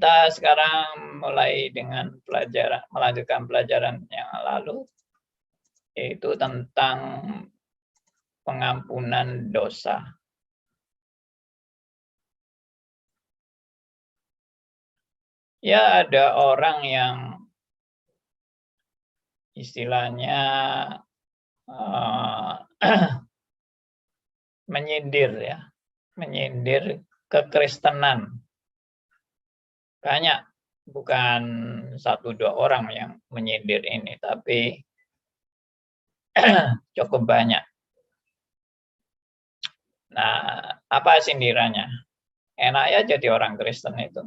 Kita sekarang mulai dengan melanjutkan pelajaran yang lalu, yaitu tentang pengampunan dosa. Ya, ada orang yang istilahnya menyindir kekristenan. Banyak, bukan 1-2 orang yang menyindir ini, tapi cukup banyak. Nah, apa sindirannya? Enak ya jadi orang Kristen itu.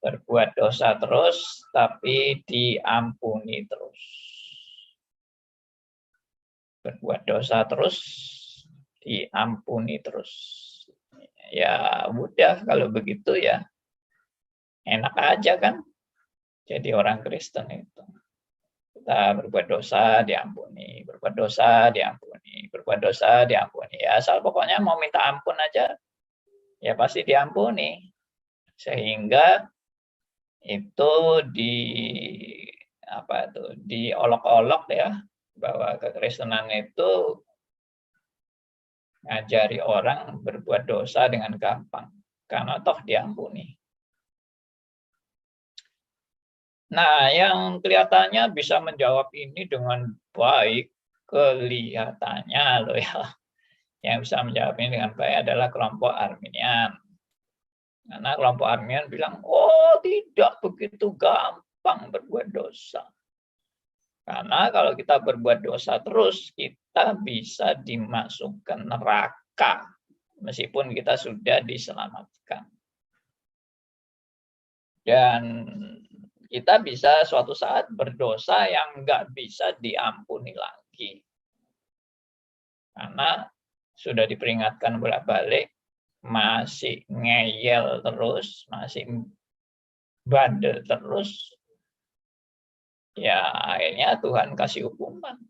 Berbuat dosa terus, tapi diampuni terus. Berbuat dosa terus, diampuni terus. Ya udah, kalau begitu ya enak aja kan jadi orang Kristen itu. Kita berbuat dosa diampuni, berbuat dosa diampuni, berbuat dosa diampuni. Ya asal pokoknya mau minta ampun aja, ya pasti diampuni. Sehingga itu diolok-olok ya, bahwa kekristenan itu ngajari orang berbuat dosa dengan gampang, karena toh diampuni. Nah, yang kelihatannya bisa menjawab ini dengan baik, kelihatannya loh ya, yang bisa menjawab ini dengan baik adalah kelompok Arminian. Karena kelompok Arminian bilang, oh tidak begitu gampang berbuat dosa. Karena kalau kita berbuat dosa terus, kita bisa dimasukkan neraka, meskipun kita sudah diselamatkan. Dan kita bisa suatu saat berdosa yang nggak bisa diampuni lagi. Karena sudah diperingatkan bolak-balik, masih ngeyel terus, masih bandel terus, ya akhirnya Tuhan kasih hukuman.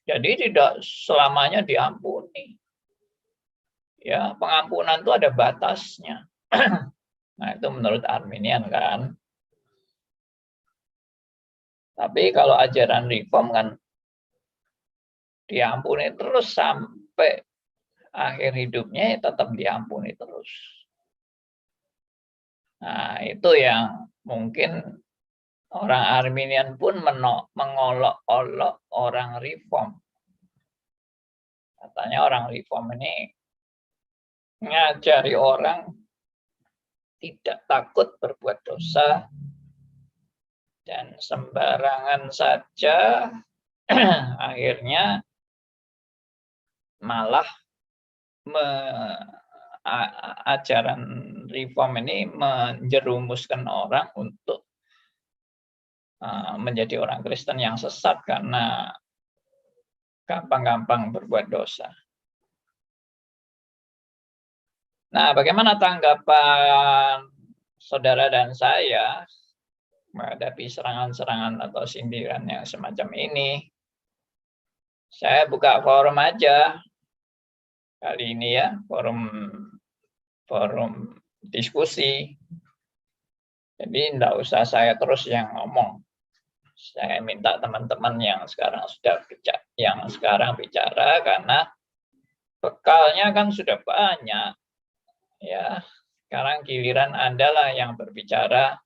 Jadi tidak selamanya diampuni. Ya, pengampunan itu ada batasnya. Nah, itu menurut Arminian kan. Tapi kalau ajaran Reform kan diampuni terus sampai akhir hidupnya, tetap diampuni terus. Nah, itu yang mungkin orang Arminian pun mengolok-olok orang Reform. Katanya orang Reform ini ngajari orang tidak takut berbuat dosa dan sembarangan saja, akhirnya malah ajaran Reform ini menjerumuskan orang untuk menjadi orang Kristen yang sesat karena gampang-gampang berbuat dosa. Nah, bagaimana tanggapan saudara dan saya menghadapi serangan-serangan atau sindiran yang semacam ini? Saya buka forum aja kali ini ya, forum diskusi. Jadi tidak usah saya terus yang ngomong. Saya minta teman-teman yang sekarang bicara karena bekalnya kan sudah banyak. Ya, sekarang giliran Anda lah yang berbicara,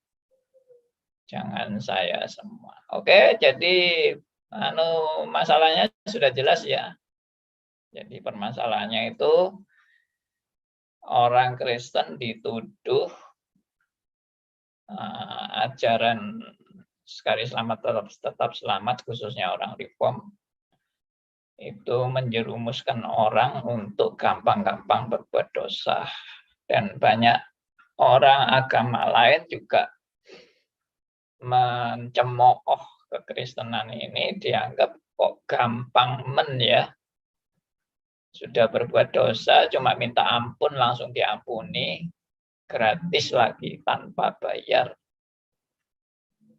jangan saya semua. Oke, jadi masalahnya sudah jelas ya. Jadi permasalahannya itu orang Kristen dituduh ajaran sekali selamat tetap selamat, khususnya orang Reform, itu menjerumuskan orang untuk gampang-gampang berbuat dosa. Dan banyak orang agama lain juga mencemooh kekristenan ini, dianggap kok gampang ya. Sudah berbuat dosa, cuma minta ampun langsung diampuni, gratis lagi tanpa bayar.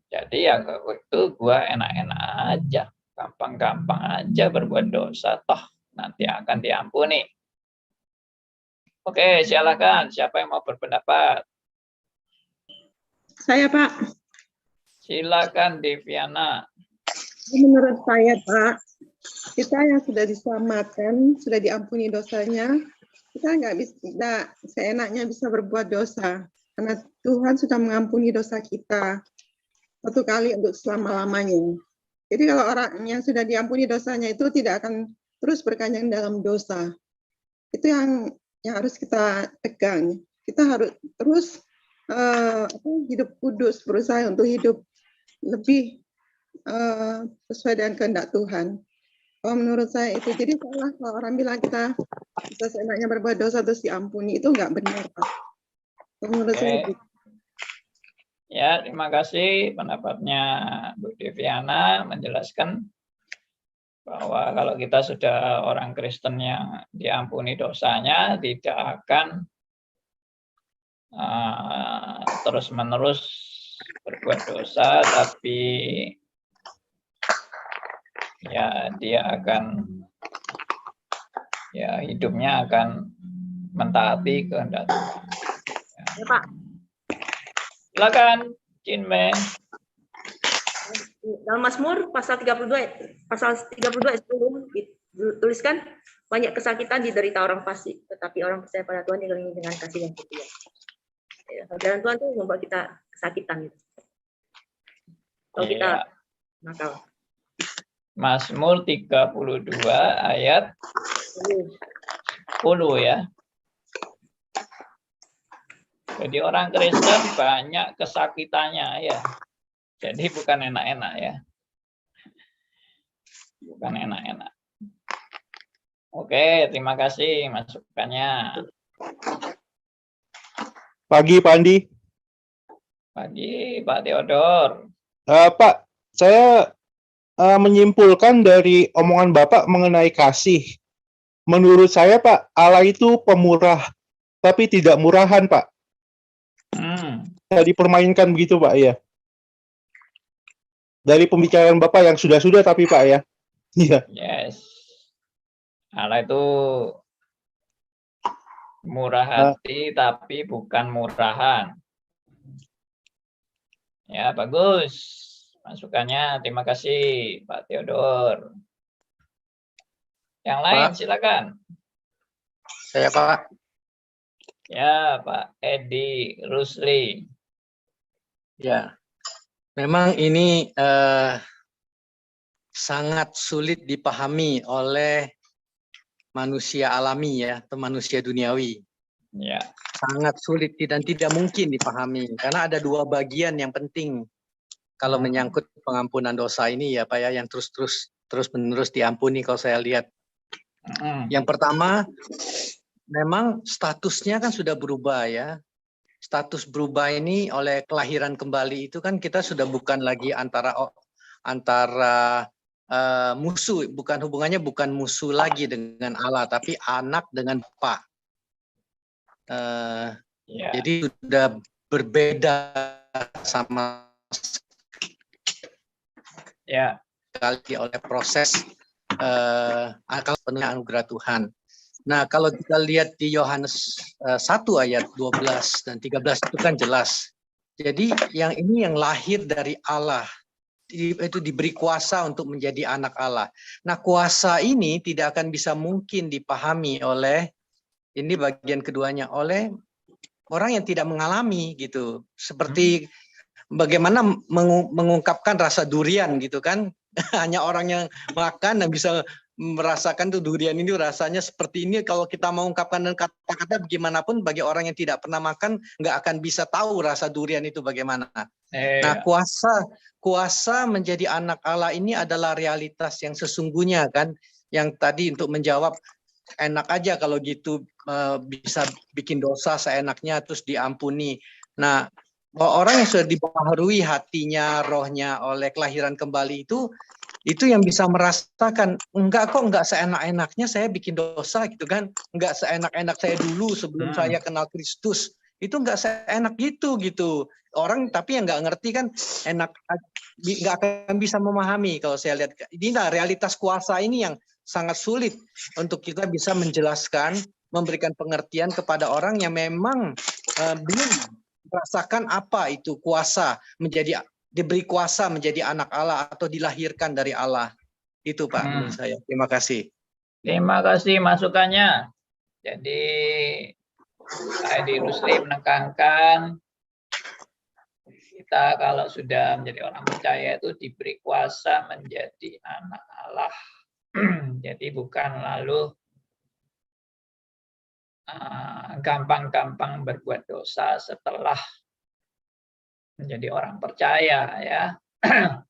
Jadi ya itu gua enak-enak aja, gampang-gampang aja berbuat dosa, toh nanti akan diampuni. Oke, silakan siapa yang mau berpendapat. Saya, Pak. Silakan Deviana. Menurut saya, Pak, kita yang sudah diselamatkan, sudah diampuni dosanya, kita nggak bisa seenaknya bisa berbuat dosa. Karena Tuhan sudah mengampuni dosa kita satu kali untuk selama-lamanya. Jadi kalau orang yang sudah diampuni dosanya itu tidak akan terus berkanyang dalam dosa. Itu yang harus kita pegang. Kita harus terus hidup kudus, berusaha untuk hidup lebih sesuai dengan kehendak Tuhan. Kalau menurut saya itu, jadi salah kalau orang bilang kita bisa seenaknya berbuat dosa terus diampuni, itu nggak benar, Pak. Menurut saya itu. Ya, terima kasih pendapatnya Bu Deviana menjelaskan bahwa kalau kita sudah orang Kristen yang diampuni dosanya, tidak akan terus-menerus berbuat dosa, tapi ya dia akan hidupnya akan mentaati kehendak Tuhan. Ya, Pak. Silakan, Cinme. Dalam Mazmur pasal 32 ayat 10 dituliskan, banyak kesakitan diderita orang fasik, tetapi orang percaya pada Tuhan dikelilingi dengan kasih yang setia. Dan Tuhan itu membuat kita kesakitan. Kalau kita nakal. Mazmur 32 ayat 10 ya. Jadi orang Kristen banyak kesakitannya ya. Jadi bukan enak-enak ya. Bukan enak-enak. Oke, terima kasih masukannya. Pagi, Pak Andi. Pagi, Pak Theodor. Pak, saya menyimpulkan dari omongan Bapak mengenai kasih. Menurut saya, Pak, Allah itu pemurah, tapi tidak murahan, Pak. Saya dipermainkan begitu, Pak, ya. Dari pembicaraan Bapak yang sudah-sudah, tapi Pak, ya. Iya. Yes. Allah itu murah hati, tapi bukan murahan. Ya, bagus. Masukannya, terima kasih, Pak Theodor. Yang lain, silakan. Saya, Pak. Ya, Pak Edi Rusli. Ya, memang ini sangat sulit dipahami oleh manusia alami ya, atau manusia duniawi. Ya. Sangat sulit dan tidak mungkin dipahami, karena ada dua bagian yang penting kalau menyangkut pengampunan dosa ini ya Pak ya, yang terus-menerus diampuni kalau saya lihat. Yang pertama, memang statusnya kan sudah berubah ya. Status berubah ini oleh kelahiran kembali itu kan kita sudah bukan lagi antara musuh, bukan hubungannya bukan musuh lagi dengan Allah, tapi anak dengan Bapa. Jadi sudah berbeda sama sekali oleh proses akal penuhnya anugerah Tuhan. Nah, kalau kita lihat di Yohanes 1 ayat 12 dan 13 itu kan jelas. Jadi yang ini yang lahir dari Allah, itu diberi kuasa untuk menjadi anak Allah. Nah, kuasa ini tidak akan bisa mungkin dipahami oleh, ini bagian keduanya, oleh orang yang tidak mengalami gitu. Seperti bagaimana mengungkapkan rasa durian gitu kan. Hanya orang yang makan dan bisa merasakan tuh durian ini rasanya seperti ini. Kalau kita mau ungkapkan dengan kata-kata bagaimanapun, bagi orang yang tidak pernah makan nggak akan bisa tahu rasa durian itu bagaimana. Nah, kuasa menjadi anak Allah ini adalah realitas yang sesungguhnya kan, yang tadi untuk menjawab enak aja kalau gitu bisa bikin dosa seenaknya terus diampuni. Nah, orang yang sudah dibaharui hatinya, rohnya oleh kelahiran kembali itu yang bisa merasakan, enggak seenak-enaknya saya bikin dosa gitu kan, enggak seenak-enak saya dulu sebelum saya kenal Kristus, itu enggak seenak gitu. Orang tapi yang enggak ngerti kan enak, enggak akan bisa memahami. Kalau saya lihat ini realitas kuasa ini yang sangat sulit untuk kita bisa menjelaskan, memberikan pengertian kepada orang yang memang merasakan apa itu kuasa diberi kuasa menjadi anak Allah atau dilahirkan dari Allah. Itu Pak menurut saya. Terima kasih. Terima kasih masukannya. Jadi Pak Edi Rusli menekankan kita kalau sudah menjadi orang percaya itu diberi kuasa menjadi anak Allah. Jadi bukan lalu gampang-gampang berbuat dosa setelah menjadi orang percaya ya.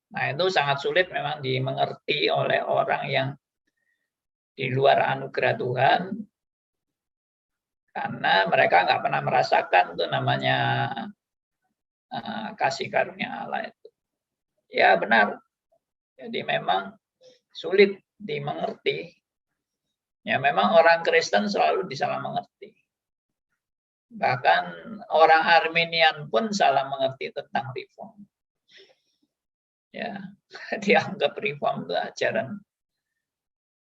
Nah itu sangat sulit memang dimengerti oleh orang yang di luar anugerah Tuhan, karena mereka nggak pernah merasakan itu namanya kasih karunia Allah itu. Ya benar. Jadi memang sulit dimengerti. Ya memang orang Kristen selalu disalah mengerti. Bahkan orang Arminian pun salah mengerti tentang reform. Ya, dianggap reform itu ajaran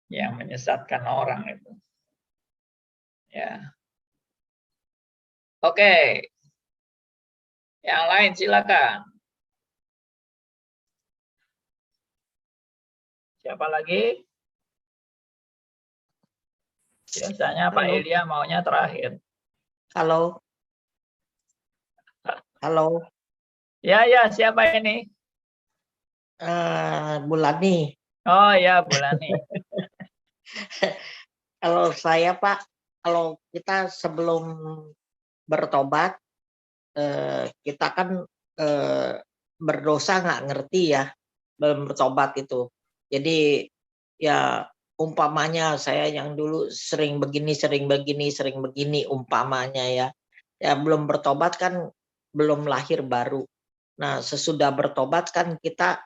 yang menyesatkan orang itu. Ya. Oke. Yang lain silakan. Siapa lagi? Biasanya Pak Elia maunya terakhir. Halo. Halo. Ya, siapa ini? Bulani. Oh ya, Bulani. Kalau saya Pak, kalau kita sebelum bertobat, kita kan berdosa nggak ngerti ya, belum bertobat itu. Jadi ya umpamanya saya yang dulu sering begini umpamanya ya belum bertobat kan belum lahir baru. Nah sesudah bertobat kan kita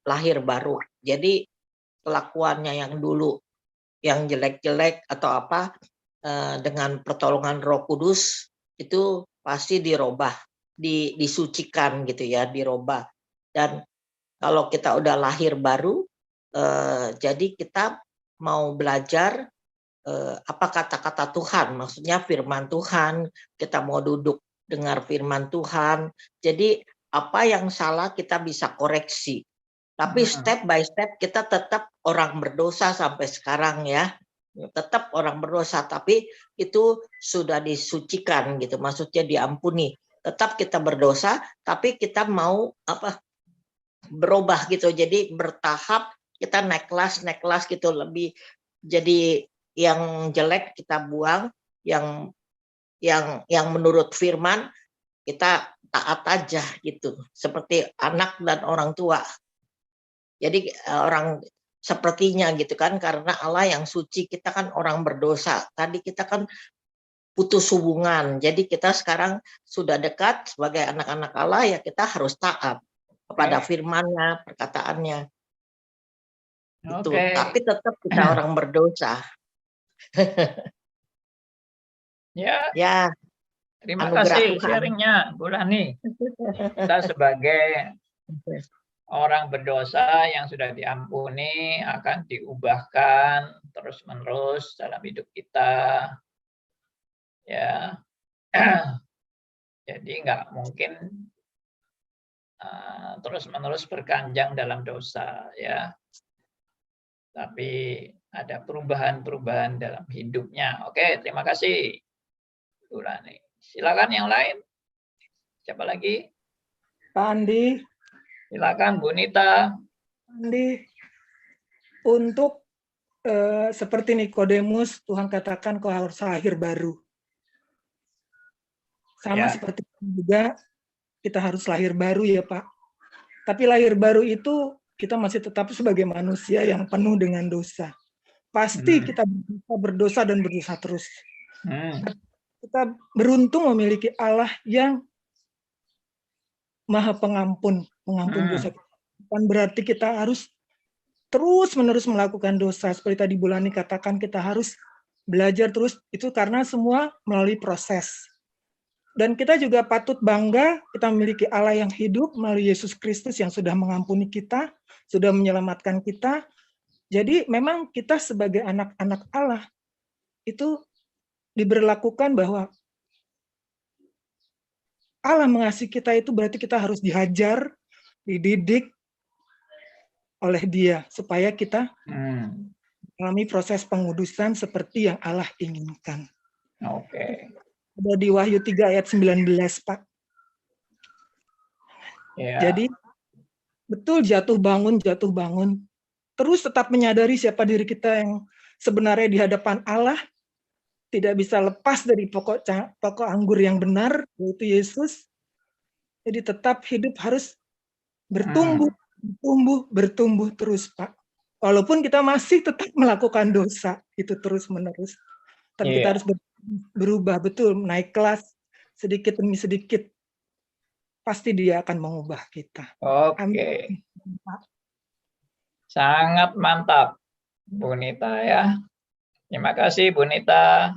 lahir baru. Jadi kelakuannya yang dulu yang jelek-jelek atau apa dengan pertolongan Roh Kudus itu pasti dirubah, disucikan gitu ya, dirubah. Dan kalau kita udah lahir baru, jadi kita mau belajar apa kata-kata Tuhan, maksudnya firman Tuhan, kita mau duduk dengar firman Tuhan. Jadi apa yang salah kita bisa koreksi. Tapi step by step kita tetap orang berdosa sampai sekarang ya. Tetap orang berdosa, tapi itu sudah disucikan gitu, maksudnya diampuni. Tetap kita berdosa, tapi kita mau berubah gitu. Jadi bertahap kita naik kelas gitu, lebih jadi yang jelek kita buang, yang menurut firman kita taat aja gitu, seperti anak dan orang tua. Jadi orang sepertinya gitu kan, karena Allah yang suci, kita kan orang berdosa. Tadi kita kan putus hubungan, jadi kita sekarang sudah dekat sebagai anak-anak Allah, ya kita harus taat kepada firman-Nya, perkataannya. Itu. Tapi tetap kita orang berdosa. Ya. Terima kasih sharingnya, Bu Lani. Kita sebagai orang berdosa yang sudah diampuni akan diubahkan terus-menerus dalam hidup kita. Ya. Jadi nggak mungkin terus-menerus berkanjang dalam dosa ya. Tapi ada perubahan-perubahan dalam hidupnya. Oke, terima kasih Bu Lani. Silakan yang lain. Siapa lagi? Pak Andi. Silakan Bu Nita. Andi, untuk seperti Nikodemus, Tuhan katakan kau harus lahir baru. Sama seperti juga kita harus lahir baru ya Pak. Tapi lahir baru itu kita masih tetap sebagai manusia yang penuh dengan dosa. Pasti kita berdosa dan berdosa terus. Kita beruntung memiliki Allah yang Maha Pengampun, pengampun dosa. Bukan berarti kita harus terus-menerus melakukan dosa. Seperti tadi Bulani katakan, kita harus belajar terus. Itu karena semua melalui proses. Dan kita juga patut bangga kita memiliki Allah yang hidup melalui Yesus Kristus yang sudah mengampuni kita, sudah menyelamatkan kita. Jadi memang kita sebagai anak-anak Allah itu diberlakukan bahwa Allah mengasihi kita itu berarti kita harus dihajar, dididik oleh Dia supaya kita mengalami proses pengudusan seperti yang Allah inginkan. Oke. Ada di Wahyu 3 ayat 19, Pak. Ya. Jadi betul jatuh bangun, terus tetap menyadari siapa diri kita yang sebenarnya di hadapan Allah, tidak bisa lepas dari pokok anggur yang benar, yaitu Yesus. Jadi tetap hidup harus bertumbuh terus, Pak. Walaupun kita masih tetap melakukan dosa, itu terus-menerus. Tapi kita harus berubah, betul, naik kelas sedikit demi sedikit. Pasti Dia akan mengubah kita. Oke. Amin. Sangat mantap, Bu Nita ya. Terima kasih Bu Nita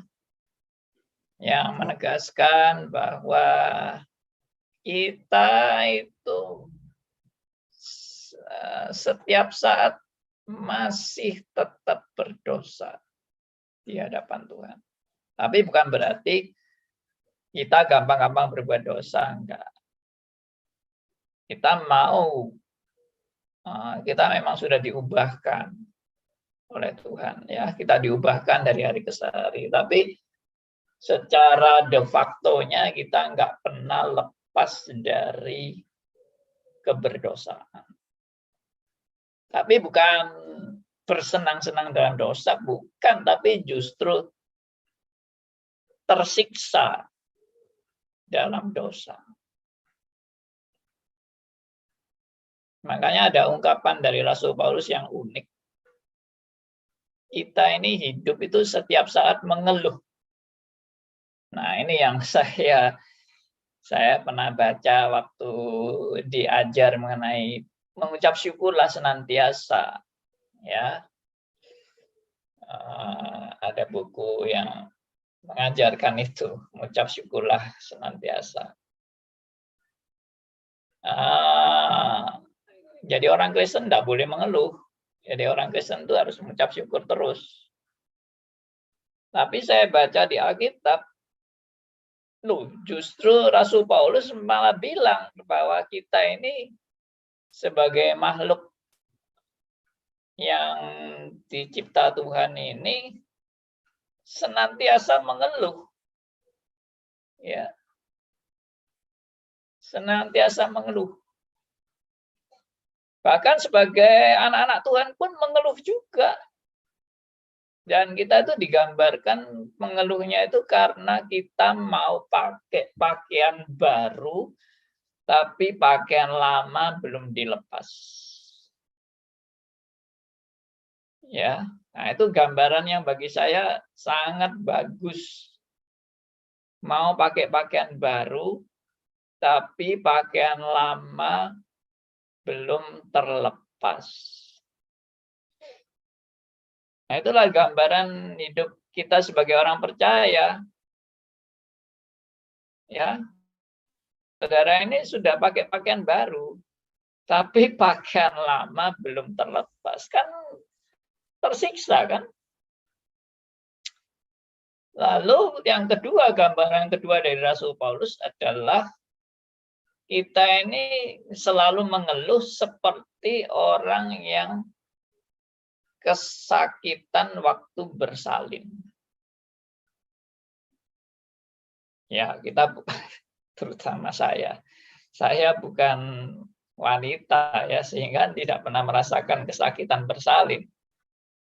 yang menegaskan bahwa kita itu setiap saat masih tetap berdosa di hadapan Tuhan. Tapi bukan berarti kita gampang-gampang berbuat dosa, enggak. Kita memang sudah diubahkan oleh Tuhan, ya. Kita diubahkan dari hari ke hari. Tapi secara de facto-nya kita enggak pernah lepas dari keberdosaan. Tapi bukan bersenang-senang dalam dosa, bukan, tapi justru tersiksa dalam dosa. Makanya ada ungkapan dari Rasul Paulus yang unik. Kita ini hidup itu setiap saat mengeluh. Nah, ini yang saya pernah baca waktu diajar mengenai mengucap syukurlah senantiasa, ya. Ada buku yang mengajarkan itu, mengucap syukurlah senantiasa. Jadi orang Kristen tidak boleh mengeluh. Jadi orang Kristen itu harus mengucap syukur terus. Tapi saya baca di Alkitab, justru Rasul Paulus malah bilang bahwa kita ini sebagai makhluk yang dicipta Tuhan ini senantiasa mengeluh. Ya. Senantiasa mengeluh. Bahkan sebagai anak-anak Tuhan pun mengeluh juga. Dan kita itu digambarkan mengeluhnya itu karena kita mau pakai pakaian baru, tapi pakaian lama belum dilepas. Ya, nah itu gambaran yang bagi saya sangat bagus. Mau pakai pakaian baru, tapi pakaian lama belum terlepas. Nah, itulah gambaran hidup kita sebagai orang percaya. Ya, saudara ini sudah pakai pakaian baru, tapi pakaian lama belum terlepas, kan tersiksa kan? Lalu yang kedua, gambaran kedua dari Rasul Paulus adalah kita ini selalu mengeluh seperti orang yang kesakitan waktu bersalin. Ya, kita terutama saya bukan wanita ya, sehingga tidak pernah merasakan kesakitan bersalin.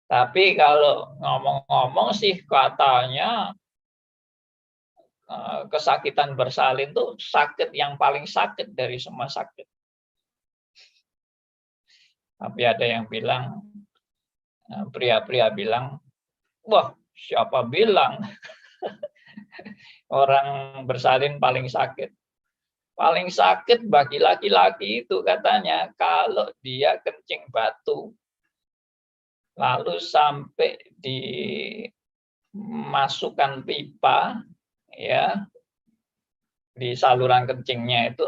Tapi kalau ngomong-ngomong sih katanya kesakitan bersalin tuh sakit yang paling sakit dari semua sakit. Tapi ada yang bilang, pria-pria bilang, wah siapa bilang orang bersalin paling sakit. Paling sakit bagi laki-laki itu katanya kalau dia kencing batu, lalu sampai dimasukkan pipa, ya, di saluran kencingnya itu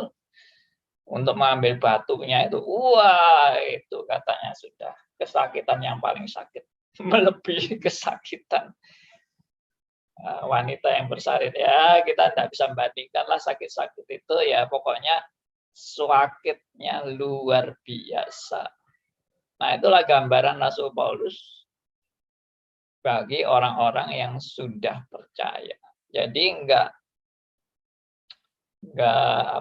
untuk mengambil batunya itu, wah itu katanya sudah kesakitan yang paling sakit, melebihi kesakitan wanita yang bersalin. Ya, kita tidak bisa membandingkan lah sakit-sakit itu, ya pokoknya sakitnya luar biasa. Nah, itulah gambaran Rasul Paulus bagi orang-orang yang sudah percaya. Jadi enggak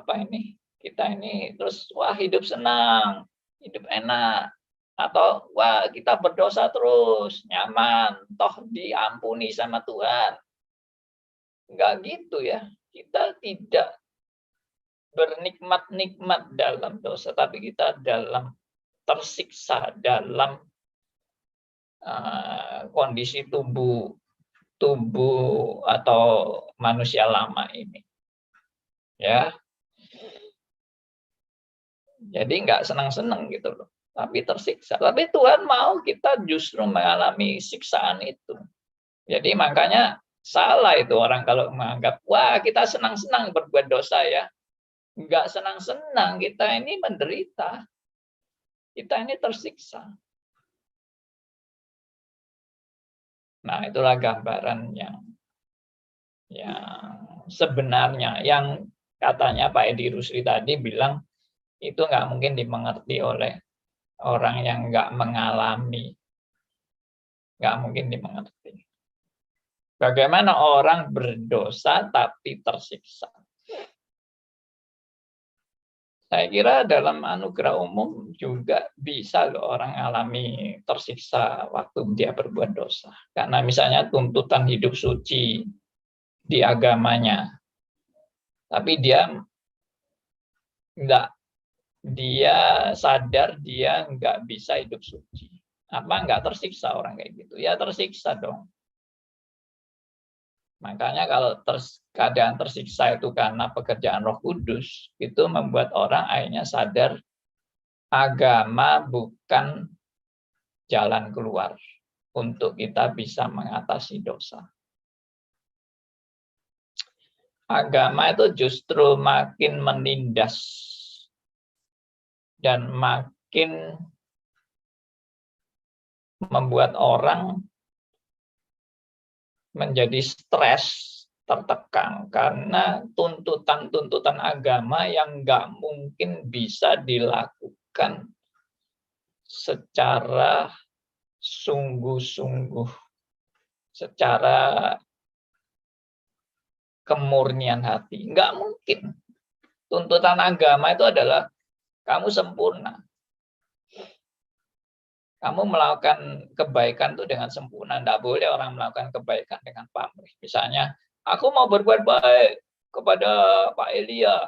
apa ini, kita ini terus wah hidup senang, hidup enak, atau wah kita berdosa terus nyaman, toh diampuni sama Tuhan. Enggak gitu ya. Kita tidak bernikmat-nikmat dalam dosa, tapi kita tersiksa dalam kondisi tubuh atau manusia lama ini. Ya. Jadi nggak senang-senang gitu loh, tapi tersiksa. Tapi Tuhan mau kita justru mengalami siksaan itu. Jadi makanya salah itu orang kalau menganggap, wah kita senang-senang berbuat dosa ya. Nggak senang-senang, kita ini menderita. Kita ini tersiksa. Nah, itulah gambaran yang sebenarnya, yang katanya Pak Edi Rusli tadi bilang itu nggak mungkin dimengerti oleh orang yang nggak mengalami. Nggak mungkin dimengerti. Bagaimana orang berdosa tapi tersiksa? Saya kira dalam anugerah umum juga bisa loh orang alami tersiksa waktu dia berbuat dosa. Karena misalnya tuntutan hidup suci di agamanya. Tapi dia sadar dia nggak bisa hidup suci. Apa nggak tersiksa orang kayak gitu? Ya tersiksa dong. Makanya kalau keadaan tersiksa itu karena pekerjaan Roh Kudus, itu membuat orang akhirnya sadar agama bukan jalan keluar untuk kita bisa mengatasi dosa. Agama itu justru makin menindas dan makin membuat orang menjadi stres, tertekan karena tuntutan-tuntutan agama yang nggak mungkin bisa dilakukan secara sungguh-sungguh, secara kemurnian hati. Nggak mungkin. Tuntutan agama itu adalah kamu sempurna. Kamu melakukan kebaikan itu dengan sempurna. Tidak boleh orang melakukan kebaikan dengan pamrih. Misalnya, aku mau berbuat baik kepada Pak Elia,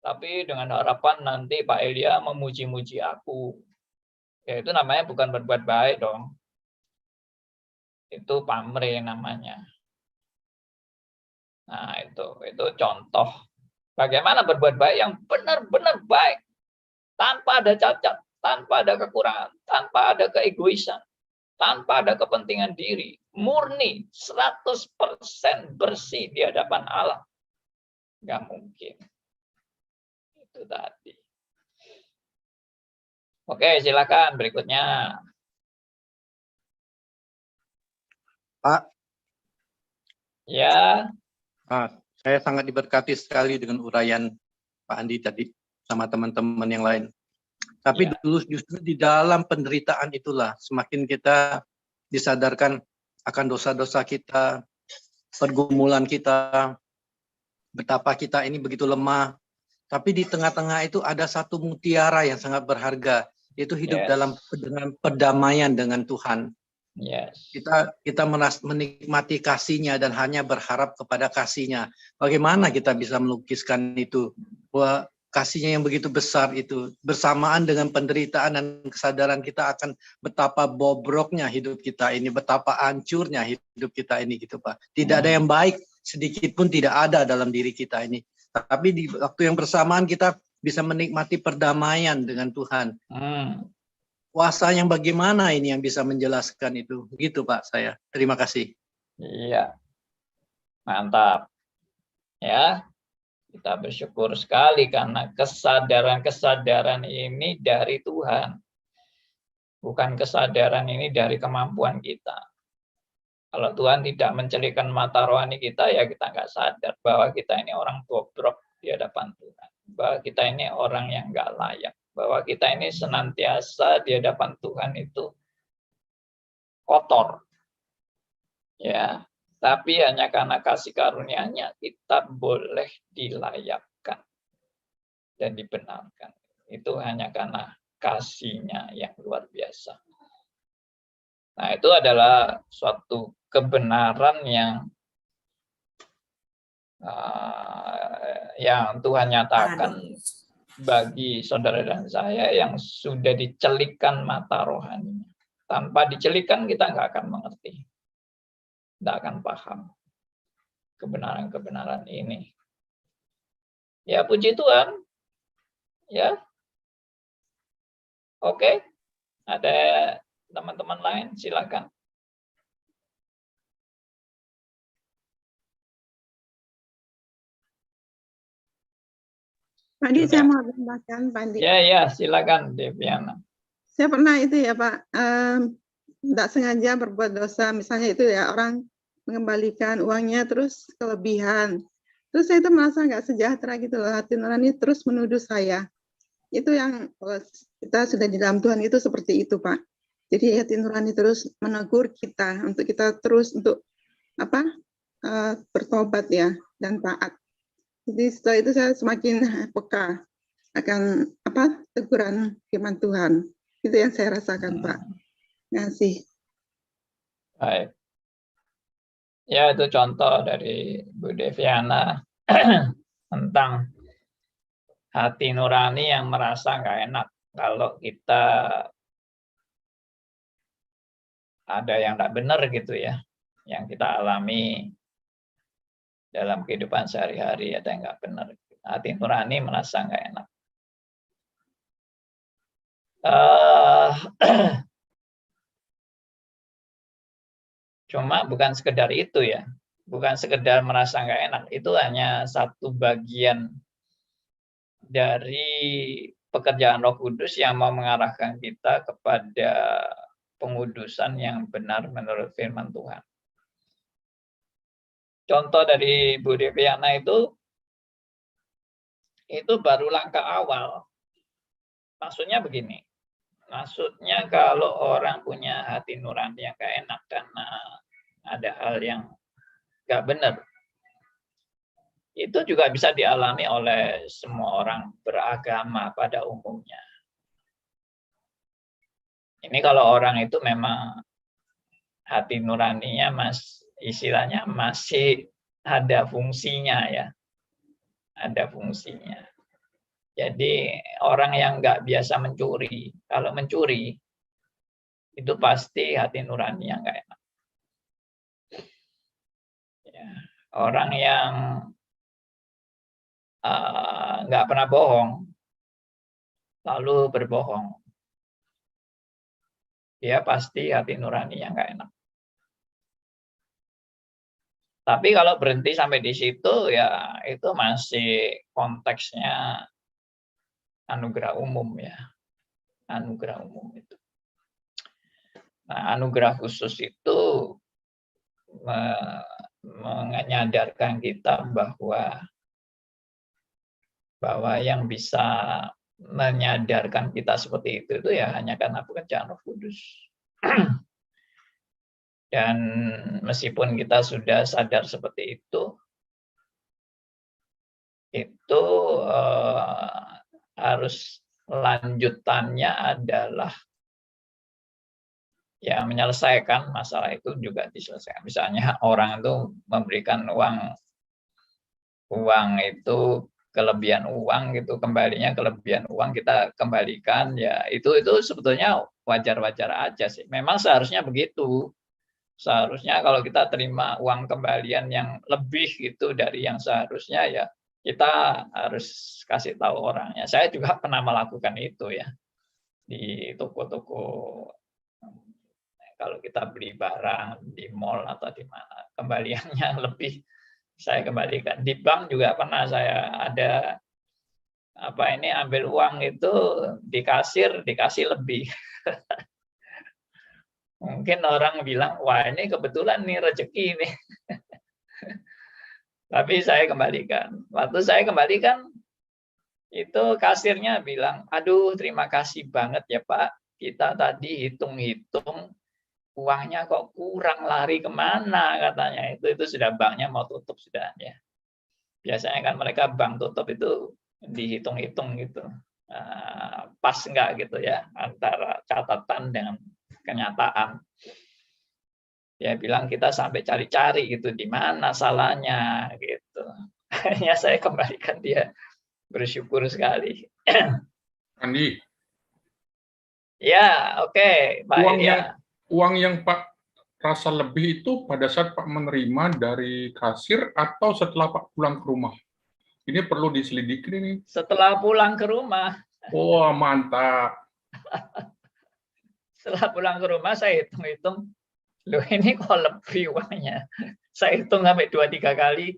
tapi dengan harapan nanti Pak Elia memuji-muji aku. Ya, itu namanya bukan berbuat baik dong. Itu pamrih namanya. Nah, itu contoh bagaimana berbuat baik yang benar-benar baik, tanpa ada cacat, tanpa ada kekurangan, tanpa ada keegoisan, tanpa ada kepentingan diri, murni, 100% bersih di hadapan Allah. Nggak mungkin. Itu tadi. Oke, silakan berikutnya. Pak. Ya. Saya sangat diberkati sekali dengan uraian Pak Andi tadi sama teman-teman yang lain. Tapi dulu justru di dalam penderitaan itulah semakin kita disadarkan akan dosa-dosa kita, pergumulan kita, betapa kita ini begitu lemah. Tapi di tengah-tengah itu ada satu mutiara yang sangat berharga, yaitu hidup dalam perdamaian dengan Tuhan. Kita menikmati kasih-Nya dan hanya berharap kepada kasih-Nya. Bagaimana kita bisa melukiskan itu? Bahwa kasih-Nya yang begitu besar itu bersamaan dengan penderitaan dan kesadaran kita akan betapa bobroknya hidup kita ini, betapa hancurnya hidup kita ini gitu Pak. Tidak ada yang baik, sedikit pun tidak ada dalam diri kita ini. Tapi di waktu yang bersamaan kita bisa menikmati perdamaian dengan Tuhan. Kuasa yang bagaimana ini yang bisa menjelaskan itu? Begitu Pak saya. Terima kasih. Iya. Mantap. Ya. Kita bersyukur sekali karena kesadaran-kesadaran ini dari Tuhan. Bukan kesadaran ini dari kemampuan kita. Kalau Tuhan tidak mencelikan mata rohani kita, ya kita nggak sadar bahwa kita ini orang bobrok di hadapan Tuhan. Bahwa kita ini orang yang nggak layak. Bahwa kita ini senantiasa di hadapan Tuhan itu kotor. Ya, tapi hanya karena kasih karunia-Nya kita boleh dilayakkan dan dibenarkan. Itu hanya karena kasih-Nya yang luar biasa. Nah, itu adalah suatu kebenaran yang Tuhan nyatakan bagi saudara dan saya yang sudah dicelikan mata rohaninya. Tanpa dicelikan kita nggak akan mengerti, nggak akan paham kebenaran-kebenaran ini. Ya, puji Tuhan. Ya, oke. Ada teman-teman lain, silakan. Pak Andi, Sudah. saya mau tambahkan, Pak Andi. Ya, silakan, Deviana. Saya pernah itu ya Pak, tidak sengaja berbuat dosa, misalnya itu ya orang mengembalikan uangnya terus kelebihan. Terus saya itu merasa nggak sejahtera gitu loh, hati nurani terus menuduh saya. Itu yang kita sudah di dalam Tuhan itu seperti itu Pak. Jadi hati nurani terus menegur kita untuk kita terus untuk bertobat ya dan taat. Jadi setelah itu saya semakin peka akan teguran firman Tuhan. Itu yang saya rasakan Pak. Terima kasih. Baik. Ya, itu contoh dari Bu Deviana tentang hati nurani yang merasa nggak enak kalau kita ada yang nggak benar gitu ya, yang kita alami dalam kehidupan sehari-hari, ada yang nggak benar. Hati nurani merasa nggak enak. Cuma bukan sekedar itu ya, bukan sekedar merasa nggak enak, itu hanya satu bagian dari pekerjaan Roh Kudus yang mau mengarahkan kita kepada pengudusan yang benar menurut firman Tuhan. Contoh dari Bu Deviana itu baru langkah awal. Maksudnya begini, maksudnya kalau orang punya hati nurani yang gak enak karena ada hal yang gak benar, itu juga bisa dialami oleh semua orang beragama pada umumnya. Ini kalau orang itu memang hati nuraninya istilahnya masih ada fungsinya ya, ada fungsinya. Jadi orang yang nggak biasa mencuri, kalau mencuri itu pasti hati nuraninya nggak enak. Ya, orang yang nggak pernah bohong, lalu berbohong, dia pasti hati nuraninya nggak enak. Tapi kalau berhenti sampai di situ, ya itu masih konteksnya anugerah umum ya, anugerah umum itu. Nah, anugerah khusus itu menyadarkan kita bahwa yang bisa menyadarkan kita seperti itu ya hanya karena pekerjaan Roh Kudus. Dan meskipun kita sudah sadar seperti itu harus lanjutannya adalah ya menyelesaikan masalah itu juga diselesaikan. Misalnya orang itu memberikan uang itu kelebihan uang gitu, kembalinya kelebihan uang kita kembalikan ya itu sebetulnya wajar-wajar aja sih. Memang seharusnya begitu. Seharusnya kalau kita terima uang kembalian yang lebih gitu dari yang seharusnya ya kita harus kasih tahu orangnya. Saya juga pernah melakukan itu ya di toko-toko. Kalau kita beli barang di mall atau di mana kembaliannya lebih, saya kembalikan. Di bank juga pernah saya ada ambil uang itu di kasir dikasih lebih. Mungkin orang bilang, wah ini kebetulan nih rezeki nih. Tapi saya kembalikan. Waktu saya kembalikan, itu kasirnya bilang, aduh terima kasih banget ya Pak. Kita tadi hitung-hitung, uangnya kok kurang, lari kemana katanya. Itu sudah banknya mau tutup sudah ya. Biasanya kan mereka bank tutup itu dihitung-hitung gitu. Pas enggak gitu ya, antara catatan dengan kenyataan. Dia bilang kita sampai cari-cari gitu, di mana salahnya gitu. Akhirnya saya kembalikan dia, bersyukur sekali. Andi, Ya, oke, Pak Elia. uang yang Pak rasa lebih itu pada saat Pak menerima dari kasir atau setelah Pak pulang ke rumah? Ini perlu diselidiki nih. Setelah pulang ke rumah. Wah, mantap. Setelah pulang ke rumah saya hitung-hitung, loh ini kok lebih uangnya. Saya hitung sampai 2-3 kali,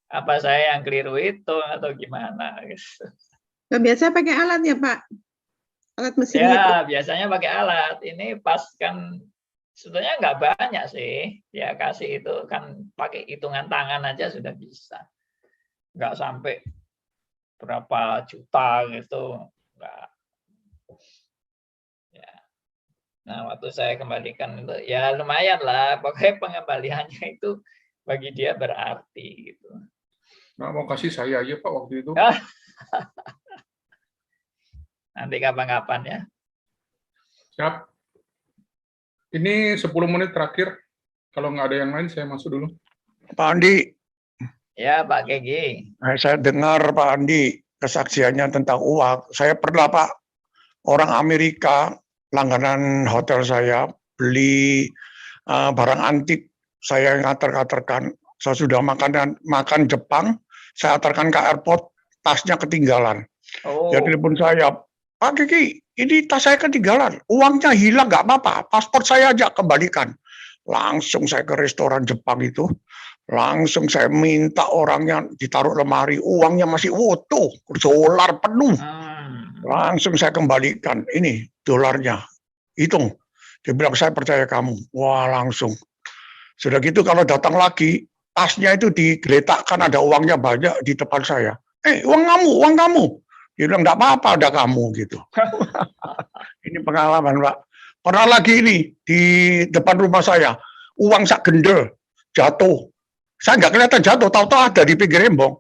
apa saya yang keliru hitung atau gimana. Nah, biasa pakai alat ya Pak? Alat mesin itu? Ya, biasanya pakai alat. Ini pas kan sebetulnya nggak banyak sih. Ya kasih itu kan pakai hitungan tangan aja sudah bisa. Nggak sampai berapa juta gitu. Nggak. Ya. Nah, waktu saya kembalikan itu, ya lumayan lah. Pokoknya pengembaliannya itu bagi dia berarti gitu. Nggak mau kasih saya aja Pak waktu itu. Nanti kapan-kapan ya. Siap. Ini 10 menit terakhir. Kalau nggak ada yang lain, saya masuk dulu. Pak Andi. Ya, Pak Gegi. Saya dengar Pak Andi kesaksiannya tentang uang. Saya pernah Pak, orang Amerika, langganan hotel saya, beli barang antik. Saya ngater-ngaterkan. Saya sudah makan Jepang, saya antarkan ke airport, tasnya ketinggalan. Oh. Dia telepon saya, Pak Gigi, ini tas saya ketinggalan, uangnya hilang nggak apa-apa, paspor saya aja kembalikan. Langsung saya ke restoran Jepang itu, langsung saya minta orangnya ditaruh lemari, uangnya masih utuh, dolar penuh. Langsung saya kembalikan, ini dolarnya, hitung. Dia bilang, saya percaya kamu. Wah, langsung. Sudah gitu kalau datang lagi, tasnya itu digeletakkan, ada uangnya banyak di depan saya. Uang kamu. Dia bilang, enggak apa-apa ada kamu gitu. Ini pengalaman, Pak. Pernah lagi ini, di depan rumah saya, uang sak gendel, jatuh. Saya nggak kelihatan jatuh, tahu-tahu ada di pinggir rembong.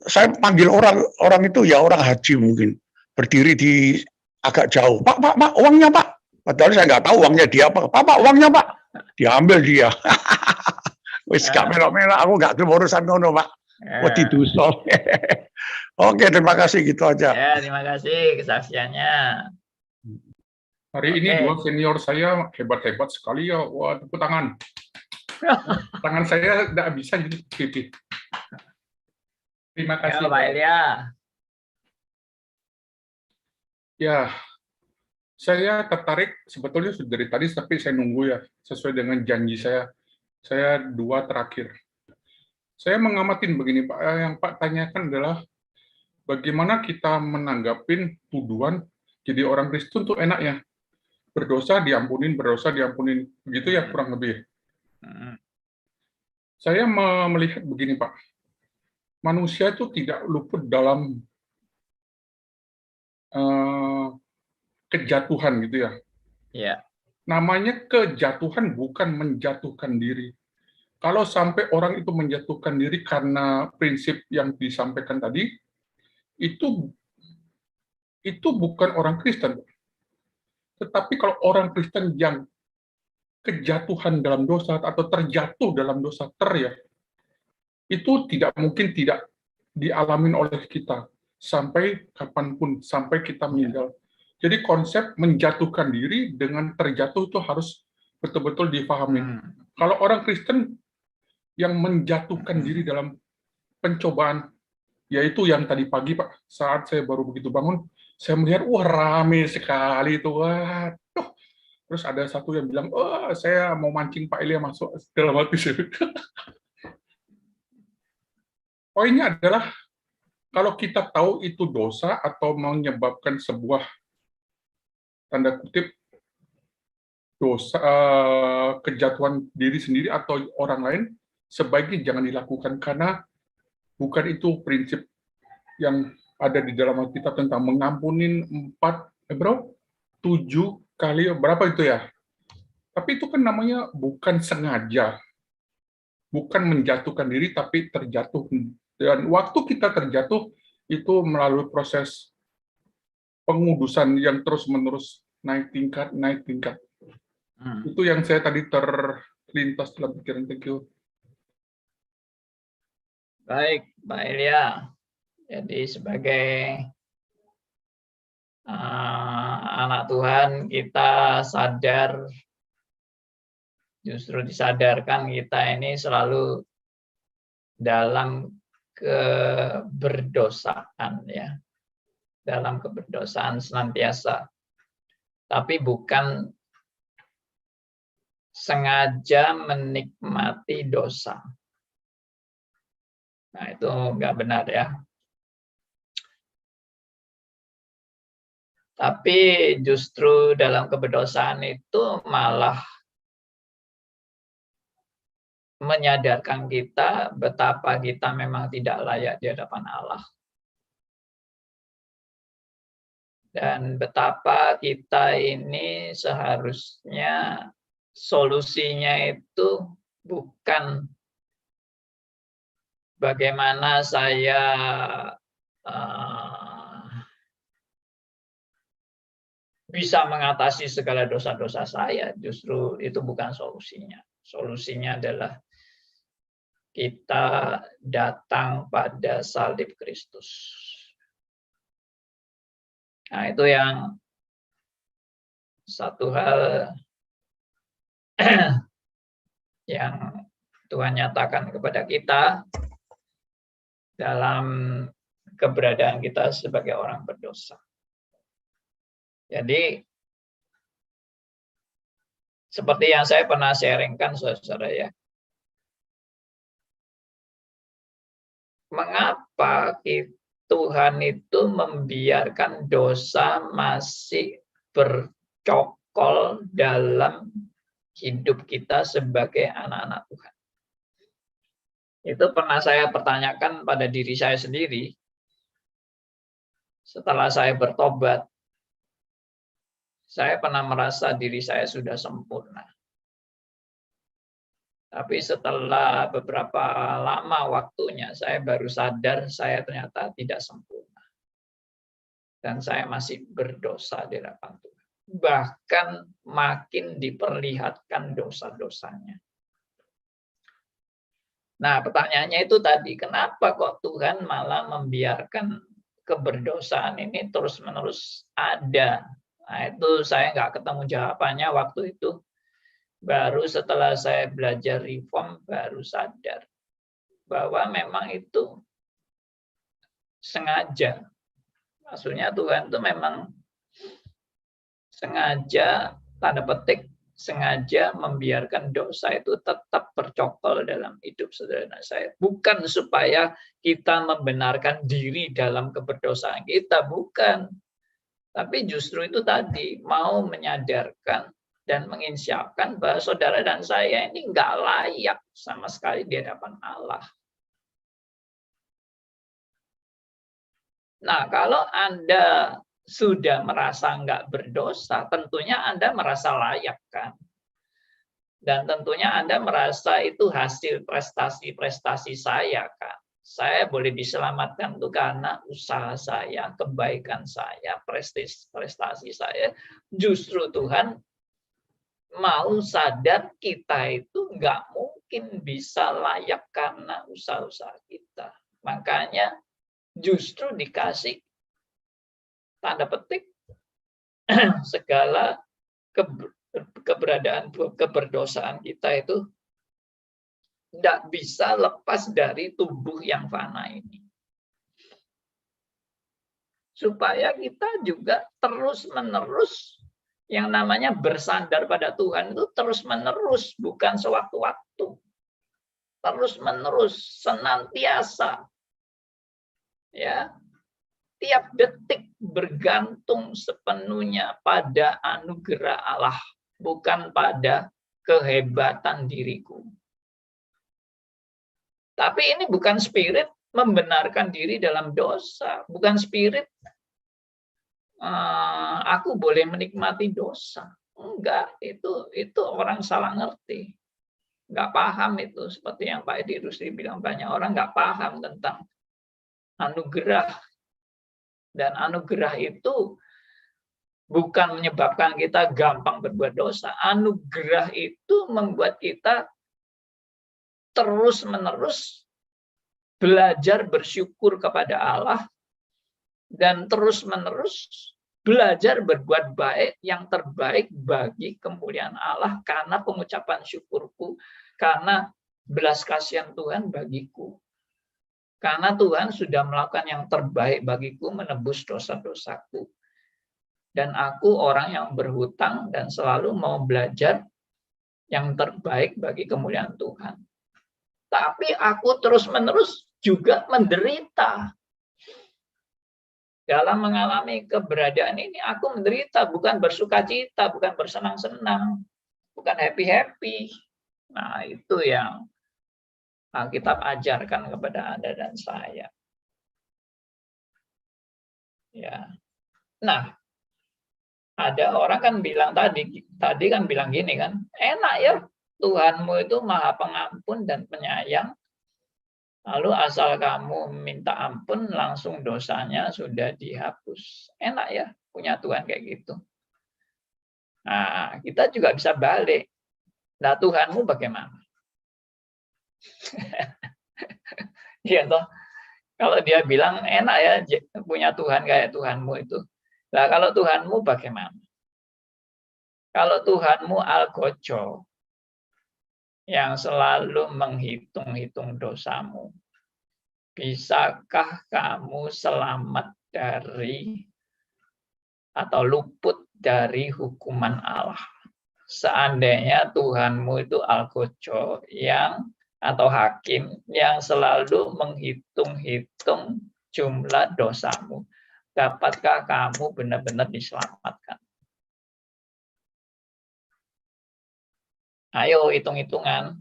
Saya panggil orang itu ya orang haji mungkin. Berdiri di agak jauh. Pak, uangnya Pak. Padahal saya nggak tahu uangnya dia apa. Pak, uangnya Pak. Diambil dia. Wis gak melok-melok, aku nggak urusan ngono Pak. Wedi dosa. Oke, terima kasih gitu aja. Ya, terima kasih kesaksiannya. Hari ini dua senior saya hebat-hebat sekali ya. Wah, tepuk tangan. Tangan saya tidak bisa gitu. Terima kasih. Ya, Pak Elia. Ya, saya tertarik sebetulnya sudah dari tadi, tapi saya nunggu ya, sesuai dengan janji saya. Saya 2 terakhir. Saya mengamatin begini Pak, yang Pak tanyakan adalah bagaimana kita menanggapin tuduhan jadi orang Kristen tuh enak ya, berdosa diampunin, begitu ya kurang lebih. Saya melihat begini Pak, manusia itu tidak luput dalam kejatuhan gitu ya. Iya. Namanya kejatuhan bukan menjatuhkan diri. Kalau sampai orang itu menjatuhkan diri karena prinsip yang disampaikan tadi, itu bukan orang Kristen. Tetapi kalau orang Kristen yang kejatuhan dalam dosa atau terjatuh dalam dosa itu tidak mungkin tidak dialamin oleh kita sampai kapanpun, sampai kita meninggal. Jadi konsep menjatuhkan diri dengan terjatuh itu harus betul-betul dipahami. Kalau orang Kristen yang menjatuhkan diri dalam pencobaan, yaitu yang tadi pagi Pak, saat saya baru begitu bangun, saya melihat, wah rame sekali itu, waduh. Terus ada satu yang bilang, saya mau mancing Pak Elia masuk dalam hati saya. Poinnya adalah, kalau kita tahu itu dosa atau menyebabkan sebuah, tanda kutip, dosa, kejatuhan diri sendiri atau orang lain, sebaiknya jangan dilakukan, karena bukan itu prinsip yang ada di dalam Alkitab tentang mengampunin 7 kali, berapa itu ya? Tapi itu kan namanya bukan sengaja, bukan menjatuhkan diri, tapi terjatuh. Dan waktu kita terjatuh, itu melalui proses pengudusan yang terus-menerus naik tingkat. Itu yang saya tadi terlintas dalam pikiran. Thank you. Baik, Pak Elia. Jadi sebagai anak Tuhan, kita sadar, justru disadarkan kita ini selalu dalam keberdosaan, ya, dalam keberdosaan senantiasa, tapi bukan sengaja menikmati dosa. Nah, itu nggak benar, ya. Tapi justru dalam keberdosaan itu malah menyadarkan kita betapa kita memang tidak layak di hadapan Allah. Dan betapa kita ini seharusnya solusinya itu bukan bagaimana saya bisa mengatasi segala dosa-dosa saya. Justru itu bukan solusinya. Solusinya adalah kita datang pada salib Kristus. Nah, itu yang satu hal yang Tuhan nyatakan kepada kita dalam keberadaan kita sebagai orang berdosa. Jadi, seperti yang saya pernah sharingkan, saudara, ya, mengapa Tuhan itu membiarkan dosa masih bercokol dalam hidup kita sebagai anak-anak Tuhan? Itu pernah saya pertanyakan pada diri saya sendiri setelah saya bertobat. Saya pernah merasa diri saya sudah sempurna. Tapi setelah beberapa lama waktunya, saya baru sadar saya ternyata tidak sempurna. Dan saya masih berdosa di hadapan Tuhan. Bahkan makin diperlihatkan dosa-dosanya. Nah, pertanyaannya itu tadi, kenapa kok Tuhan malah membiarkan keberdosaan ini terus-menerus ada? Nah, itu saya nggak ketemu jawabannya waktu itu. Baru setelah saya belajar reform, baru sadar bahwa memang itu sengaja. Maksudnya Tuhan itu memang sengaja, tanda petik, sengaja membiarkan dosa itu tetap bercokol dalam hidup saudara saya. Bukan supaya kita membenarkan diri dalam keberdosaan kita, bukan. Tapi justru itu tadi, mau menyadarkan dan menginsyafkan bahwa saudara dan saya ini nggak layak sama sekali di hadapan Allah. Nah, kalau Anda sudah merasa nggak berdosa, tentunya Anda merasa layak, kan? Dan tentunya Anda merasa itu hasil prestasi-prestasi saya, kan? Saya boleh diselamatkan itu karena usaha saya, kebaikan saya, prestasi saya. Justru Tuhan mau sadar kita itu nggak mungkin bisa layak karena usaha-usaha kita. Makanya justru dikasih tanda petik segala keberadaan keberdosaan kita itu tidak bisa lepas dari tubuh yang fana ini. Supaya kita juga terus-menerus yang namanya bersandar pada Tuhan itu terus-menerus, bukan sewaktu-waktu. Terus-menerus, senantiasa. Ya. Tiap detik bergantung sepenuhnya pada anugerah Allah bukan pada kehebatan diriku. Tapi ini bukan spirit membenarkan diri dalam dosa, bukan spirit aku boleh menikmati dosa. Enggak, itu orang salah ngerti. Enggak paham itu, seperti yang Pak Edi Rusdi bilang, banyak orang enggak paham tentang anugerah. Dan anugerah itu bukan menyebabkan kita gampang berbuat dosa. Anugerah itu membuat kita terus-menerus belajar bersyukur kepada Allah dan terus-menerus belajar berbuat baik yang terbaik bagi kemuliaan Allah karena pengucapan syukurku, karena belas kasihan Tuhan bagiku. Karena Tuhan sudah melakukan yang terbaik bagiku, menebus dosa-dosaku. Dan aku orang yang berhutang dan selalu mau belajar yang terbaik bagi kemuliaan Tuhan. Tapi aku terus-menerus juga menderita. Dalam mengalami keberadaan ini, aku menderita, bukan bersuka cita, bukan bersenang-senang, bukan happy-happy. Nah, itu yang Alkitab ajarkan kepada Anda dan saya. Ya. Nah, ada orang kan bilang tadi kan bilang gini kan, enak ya, Tuhanmu itu Maha Pengampun dan Penyayang. Lalu asal kamu minta ampun, langsung dosanya sudah dihapus. Enak ya, punya Tuhan kayak gitu. Nah, kita juga bisa balik. Nah, Tuhanmu bagaimana? Iya toh. Kalau dia bilang enak ya punya Tuhan kayak Tuhanmu itu. Nah, kalau Tuhanmu bagaimana? Kalau Tuhanmu Al-Gojo yang selalu menghitung-hitung dosamu, bisakah kamu selamat dari atau luput dari hukuman Allah? Seandainya Tuhanmu itu Al-Gojo yang atau hakim yang selalu menghitung-hitung jumlah dosamu, dapatkah kamu benar-benar diselamatkan? Ayo hitung-hitungan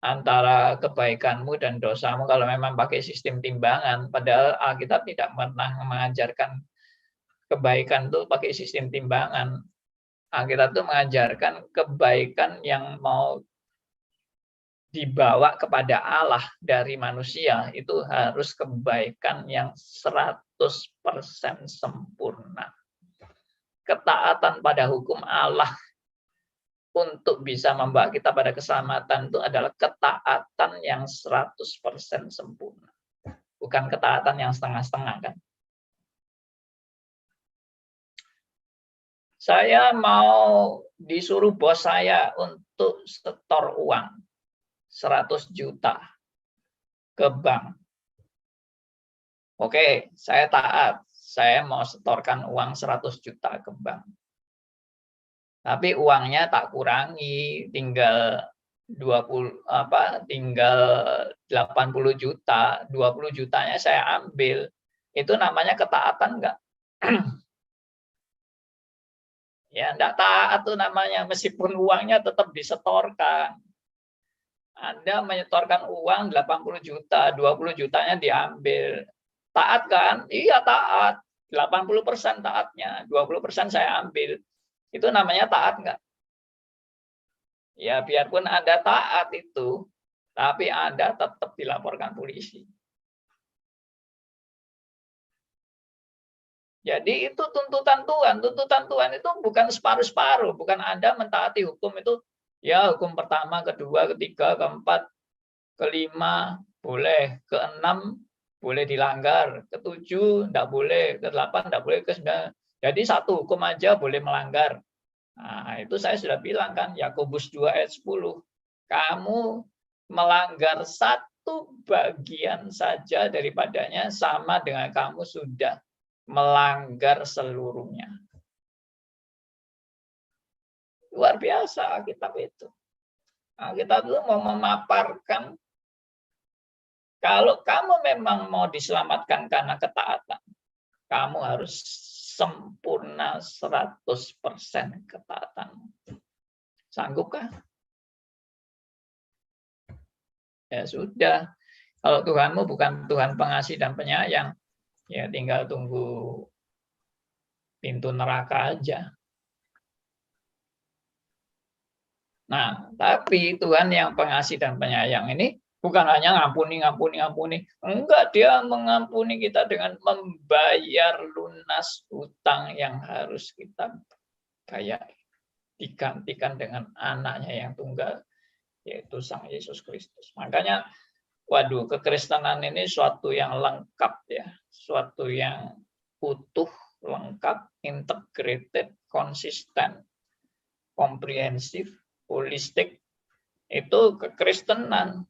antara kebaikanmu dan dosamu kalau memang pakai sistem timbangan. Padahal Alkitab tidak pernah mengajarkan kebaikan itu pakai sistem timbangan. Alkitab itu mengajarkan kebaikan yang mau dibawa kepada Allah dari manusia itu harus kebaikan yang 100% sempurna. Ketaatan pada hukum Allah untuk bisa membawa kita pada keselamatan itu adalah ketaatan yang 100% sempurna. Bukan ketaatan yang setengah-setengah kan. Saya mau disuruh bos saya untuk setor uang 100 juta ke bank. Oke, saya taat. Saya mau setorkan uang 100 juta ke bank. Tapi uangnya tak kurangi, tinggal 80 juta, 20 jutanya saya ambil. Itu namanya ketaatan enggak? Ya, enggak taat itu namanya, meskipun uangnya tetap disetorkan. Anda menyetorkan uang 80 juta, 20 jutanya diambil. Taat kan? Iya taat. 80% taatnya, 20% saya ambil. Itu namanya taat enggak? Ya biarpun Anda taat itu, tapi Anda tetap dilaporkan polisi. Jadi itu tuntutan Tuhan. Tuntutan Tuhan itu bukan separuh-separuh. Bukan Anda mentaati hukum itu, ya hukum pertama, kedua, ketiga, keempat, kelima, boleh. Keenam, boleh dilanggar. Ketujuh, tidak boleh. Kedelapan, tidak boleh. Kesembilan. Jadi satu hukum aja boleh melanggar. Nah, itu saya sudah bilang kan, Yakobus 2 ayat 10. Kamu melanggar satu bagian saja daripadanya sama dengan kamu sudah melanggar seluruhnya. Luar biasa kitab itu. Nah, kita dulu mau memaparkan kalau kamu memang mau diselamatkan karena ketaatan, kamu harus sempurna sempurna 100% ketaatan. Sanggupkah? Ya sudah. Kalau Tuhanmu bukan Tuhan pengasih dan penyayang, ya tinggal tunggu pintu neraka aja. Nah, tapi Tuhan yang pengasih dan penyayang ini bukan hanya ngampuni. Enggak, dia mengampuni kita dengan membayar lunas hutang yang harus kita bayar. Digantikan dengan anaknya yang tunggal, yaitu Sang Yesus Kristus. Makanya, waduh, kekristenan ini suatu yang lengkap ya. Suatu yang utuh, lengkap, integrated, konsisten, komprehensif, holistik. Itu kekristenan.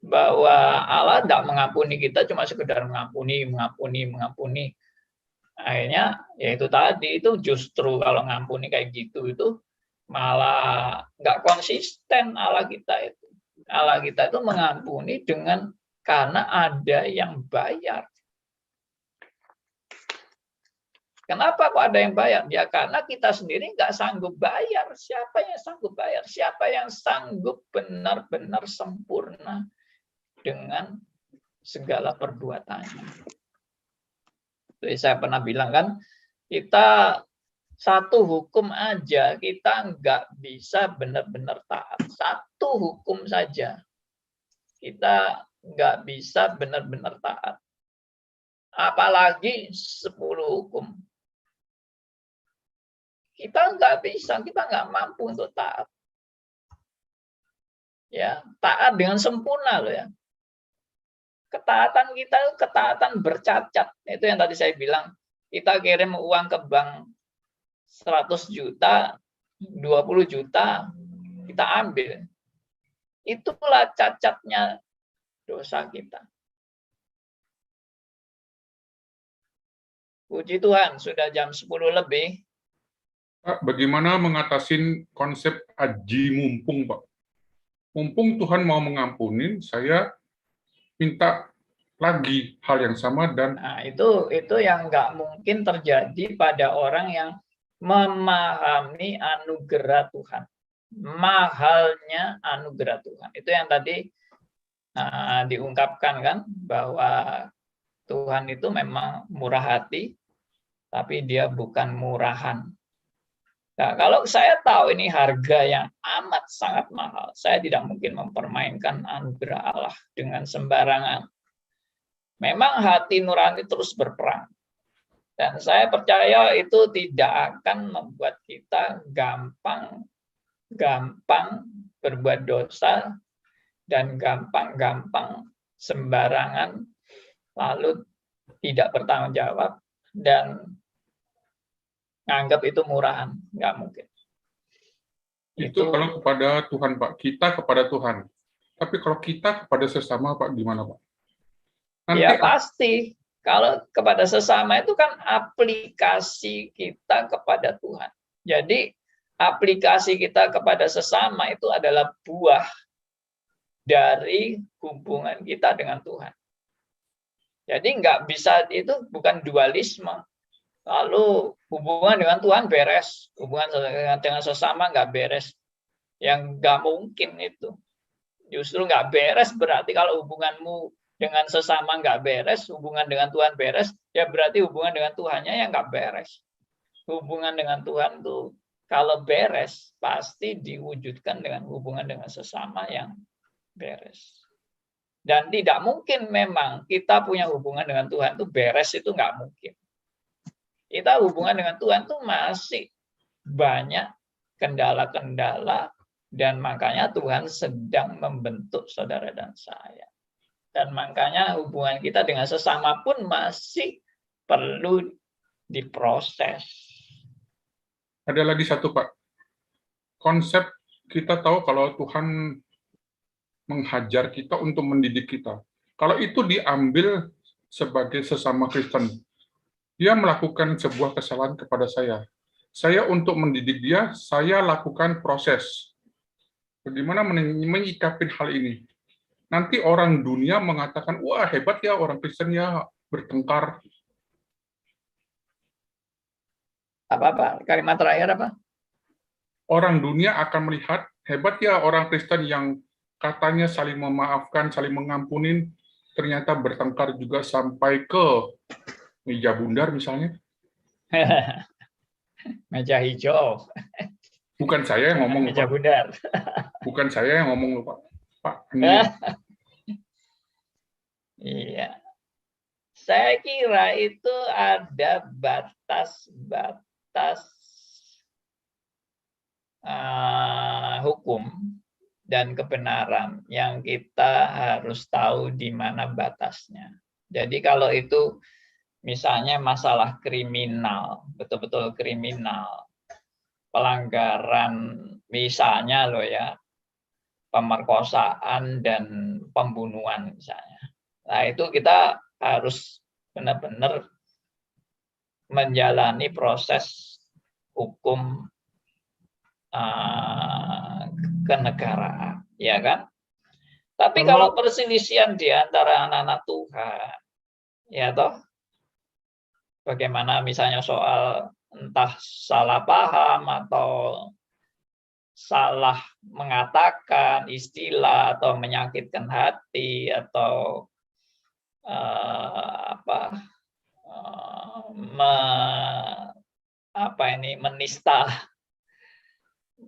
Bahwa Allah tidak mengampuni kita cuma sekedar mengampuni. Akhirnya ya itu tadi, itu justru kalau ngampuni kayak gitu itu malah nggak konsisten Allah kita itu. Allah kita itu mengampuni karena ada yang bayar. Kenapa kok ada yang bayar? Ya karena kita sendiri nggak sanggup bayar. Siapa yang sanggup bayar? Siapa yang sanggup benar-benar sempurna dengan segala perbuatannya? Jadi saya pernah bilang kan, kita satu hukum aja, kita nggak bisa benar-benar taat. Satu hukum saja, kita nggak bisa benar-benar taat. Apalagi 10 hukum. Kita nggak bisa, kita nggak mampu untuk taat. Ya, taat dengan sempurna loh ya. Ketaatan kita itu ketaatan bercacat. Itu yang tadi saya bilang. Kita kirim uang ke bank 100 juta, 20 juta, kita ambil. Itulah cacatnya dosa kita. Puji Tuhan, sudah jam 10 lebih. Pak, bagaimana mengatasi konsep aji mumpung, Pak? Mumpung Tuhan mau mengampuni, saya minta lagi hal yang sama dan Nah, itu yang nggak mungkin terjadi pada orang yang memahami anugerah Tuhan. Mahalnya anugerah Tuhan. Itu yang tadi diungkapkan kan, bahwa Tuhan itu memang murah hati, tapi dia bukan murahan. Nah, kalau saya tahu ini harga yang amat sangat mahal, saya tidak mungkin mempermainkan anugerah Allah dengan sembarangan. Memang hati nurani terus berperang. Dan saya percaya itu tidak akan membuat kita gampang berbuat dosa dan gampang sembarangan, lalu tidak bertanggung jawab dan nganggap itu murahan. Nggak mungkin. itu kalau kepada Tuhan, Pak. Kita kepada Tuhan. Tapi kalau kita kepada sesama, Pak, gimana, Pak? Nanti Ya pasti. Kalau kepada sesama itu kan aplikasi kita kepada Tuhan. Jadi aplikasi kita kepada sesama itu adalah buah dari hubungan kita dengan Tuhan. Jadi nggak bisa, itu bukan dualisme. Lalu hubungan dengan Tuhan beres, hubungan dengan sesama nggak beres. Yang nggak mungkin itu. Justru nggak beres berarti kalau hubunganmu dengan sesama nggak beres, hubungan dengan Tuhan beres, ya berarti hubungan dengan Tuhannya yang nggak beres. Hubungan dengan Tuhan itu kalau beres, pasti diwujudkan dengan hubungan dengan sesama yang beres. Dan tidak mungkin memang kita punya hubungan dengan Tuhan itu beres, itu nggak mungkin. Kita hubungan dengan Tuhan itu masih banyak kendala-kendala, dan makanya Tuhan sedang membentuk saudara dan saya. Dan makanya hubungan kita dengan sesama pun masih perlu diproses. ada lagi satu, Pak. Konsep kita tahu kalau Tuhan menghajar kita untuk mendidik kita. Kalau itu diambil sebagai sesama Kristen, dia melakukan sebuah kesalahan kepada saya. Saya untuk mendidik dia, saya lakukan proses. Bagaimana menyikapi hal ini? Nanti orang dunia mengatakan, wah hebat ya orang Kristen ya bertengkar. Apa? Kalimat terakhir apa? Orang dunia akan melihat hebat ya orang Kristen yang katanya saling memaafkan, saling mengampunin, ternyata bertengkar juga sampai ke meja bundar misalnya. Meja hijau. Bukan saya yang ngomong, Meja Pak. bundar. Bukan saya yang ngomong, Pak. Pak, ini Iya. Saya kira itu ada batas-batas hukum dan kebenaran yang kita harus tahu di mana batasnya. Jadi kalau itu misalnya masalah kriminal, betul-betul kriminal, pelanggaran misalnya loh ya, pemerkosaan dan pembunuhan misalnya. Nah, itu kita harus benar-benar menjalani proses hukum kenegaraan, ya kan? Tapi kalau perselisihan di antara anak-anak Tuhan, ya toh, bagaimana misalnya soal entah salah paham atau salah mengatakan istilah atau menyakitkan hati atau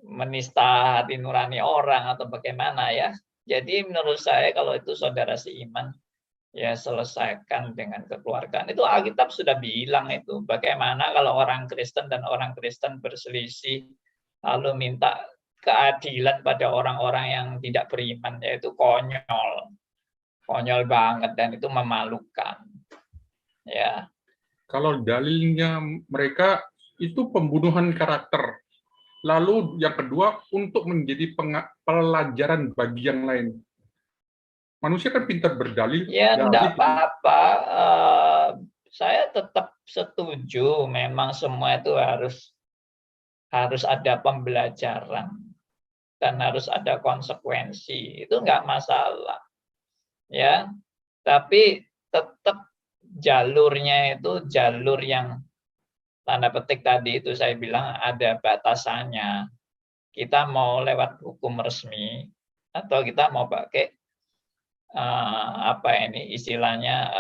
menista hati nurani orang atau bagaimana ya. Jadi menurut saya kalau itu saudara seiman ya selesaikan dengan kekeluargaan. Itu Alkitab sudah bilang itu. Bagaimana kalau orang Kristen dan orang Kristen berselisih lalu minta keadilan pada orang-orang yang tidak beriman, yaitu konyol. Konyol banget dan itu memalukan. Ya. kalau dalilnya mereka itu pembunuhan karakter. Lalu yang kedua, untuk menjadi pelajaran bagi yang lain. Manusia kan pintar berdalil. Ya, enggak apa-apa. Saya tetap setuju. Memang semua itu harus ada pembelajaran dan harus ada konsekuensi. Itu enggak masalah. Ya, tapi tetap jalurnya itu jalur yang tanda petik tadi itu saya bilang ada batasannya. Kita mau lewat hukum resmi atau kita mau pakai istilahnya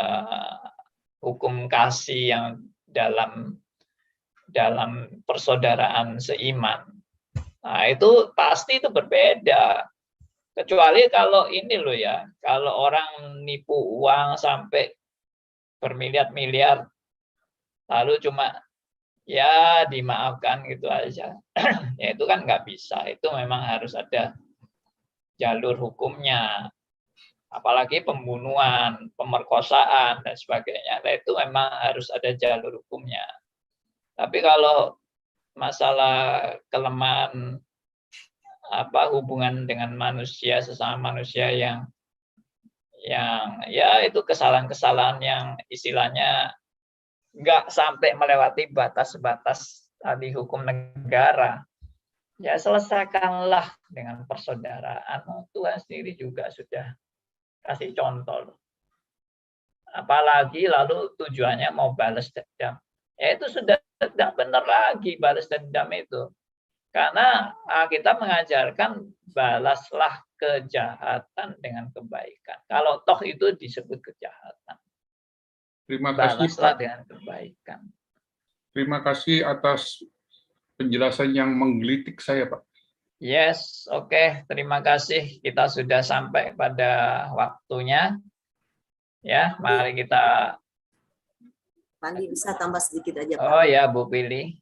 hukum kasih yang dalam persaudaraan seiman. Nah, itu pasti itu berbeda. Kecuali kalau ini loh ya, kalau orang nipu uang sampai bermiliar-miliar lalu cuma ya dimaafkan gitu aja. Ya itu kan nggak bisa. Itu memang harus ada jalur hukumnya. Apalagi pembunuhan, pemerkosaan dan sebagainya. Nah, itu memang harus ada jalur hukumnya. Tapi kalau masalah kelemahan hubungan dengan manusia, sesama manusia yang ya itu kesalahan-kesalahan yang istilahnya nggak sampai melewati batas-batas tadi hukum negara, ya selesaikanlah dengan persaudaraan. Tuhan sendiri juga sudah kasih contoh. Apalagi lalu tujuannya mau balas dendam. Ya itu sudah tidak benar lagi balas dendam itu. Karena kita mengajarkan balaslah kejahatan dengan kebaikan. Kalau toh itu disebut kejahatan. Terima kasih, Balaslah Pak. dengan kebaikan. Terima kasih atas penjelasan yang menggelitik saya, Pak. Yes, oke. Terima kasih. Kita sudah sampai pada waktunya. Ya, mari kita. Pandi bisa tambah sedikit aja, Pak. Oh ya, Bu Pili.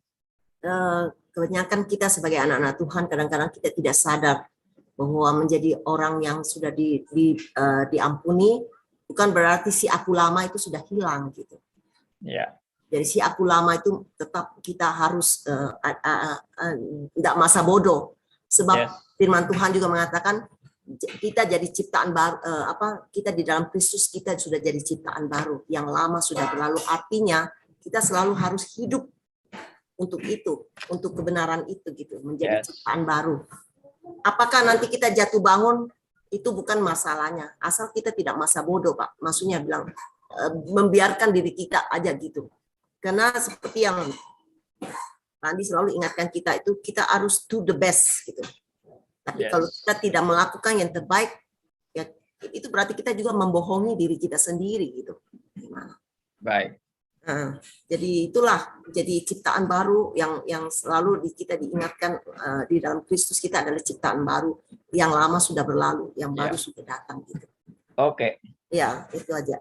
Kebanyakan kita sebagai anak-anak Tuhan kadang-kadang kita tidak sadar bahwa menjadi orang yang sudah diampuni bukan berarti si aku lama itu sudah hilang gitu. Ya. Jadi si aku lama itu tetap kita harus tidak masa bodoh, sebab firman Tuhan juga mengatakan kita jadi ciptaan baru, kita di dalam Kristus kita sudah jadi ciptaan baru, yang lama sudah berlalu. Artinya kita selalu harus hidup untuk itu, untuk kebenaran itu gitu, menjadi ciptaan baru. Apakah nanti kita jatuh bangun itu bukan masalahnya, asal kita tidak masa bodoh, Pak. Maksudnya bilang membiarkan diri kita aja gitu. Karena seperti yang Pak Andi selalu ingatkan kita itu kita harus do the best gitu. Tapi Yes. kalau kita tidak melakukan yang terbaik, ya itu berarti kita juga membohongi diri kita sendiri gitu. Baik. Nah, jadi itulah jadi ciptaan baru yang selalu kita diingatkan di dalam Kristus kita adalah ciptaan baru, yang lama sudah berlalu, yang baru sudah datang gitu. Oke. Ya, itu aja.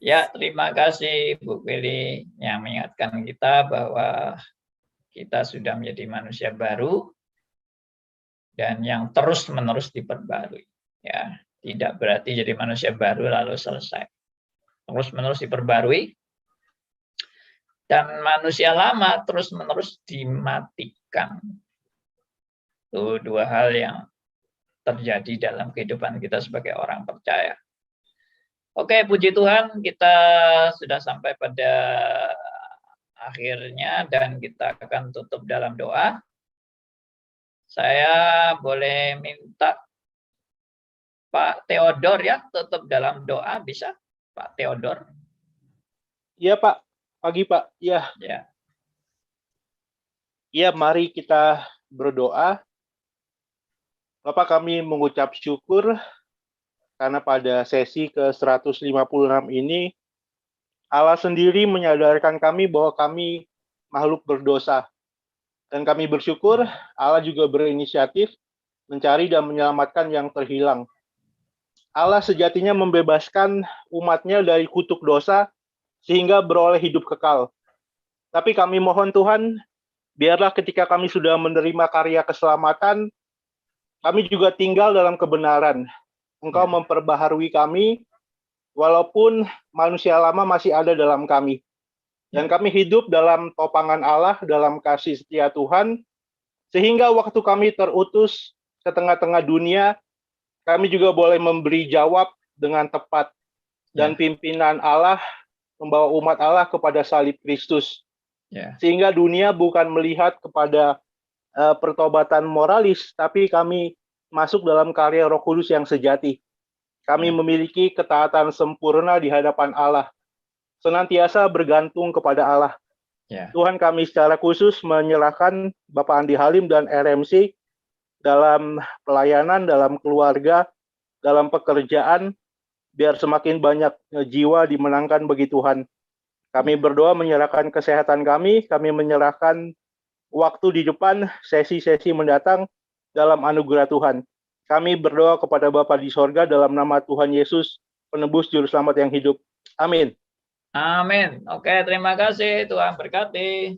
Ya, terima kasih Bu Willy yang mengingatkan kita bahwa kita sudah menjadi manusia baru dan yang terus-menerus diperbarui. Ya, tidak berarti jadi manusia baru lalu selesai. Terus-menerus diperbarui. Dan manusia lama terus-menerus dimatikan. Itu dua hal yang terjadi dalam kehidupan kita sebagai orang percaya. Oke, puji Tuhan, kita sudah sampai pada akhirnya dan kita akan tutup dalam doa. Saya boleh minta Pak Theodor ya, tutup dalam doa, bisa Pak Theodor? Iya Pak, pagi Pak. Ya. Ya. Ya, mari kita berdoa. Bapak, kami mengucap syukur karena pada sesi ke-156 ini Allah sendiri menyadarkan kami bahwa kami makhluk berdosa. Dan kami bersyukur Allah juga berinisiatif mencari dan menyelamatkan yang terhilang. Allah sejatinya membebaskan umatnya dari kutuk dosa sehingga beroleh hidup kekal. Tapi kami mohon Tuhan, biarlah ketika kami sudah menerima karya keselamatan, kami juga tinggal dalam kebenaran. Engkau memperbaharui kami, walaupun manusia lama masih ada dalam kami. Dan kami hidup dalam topangan Allah, dalam kasih setia Tuhan, sehingga waktu kami terutus ke tengah-tengah dunia, kami juga boleh memberi jawab dengan tepat. Dan pimpinan Allah membawa umat Allah kepada salib Kristus. Sehingga dunia bukan melihat kepada pertobatan moralis, tapi kami masuk dalam karya Roh Kudus yang sejati. Kami memiliki ketaatan sempurna di hadapan Allah, senantiasa bergantung kepada Allah. Tuhan, kami secara khusus menyerahkan Bapak Andi Halim dan RMC dalam pelayanan, dalam keluarga, dalam pekerjaan, biar semakin banyak jiwa dimenangkan bagi Tuhan. Kami berdoa menyerahkan kesehatan kami menyerahkan waktu di depan, sesi-sesi mendatang dalam anugerah Tuhan. Kami berdoa kepada Bapa di sorga dalam nama Tuhan Yesus, penebus juru selamat yang hidup. Amin. Amin. Oke, terima kasih. Tuhan berkati.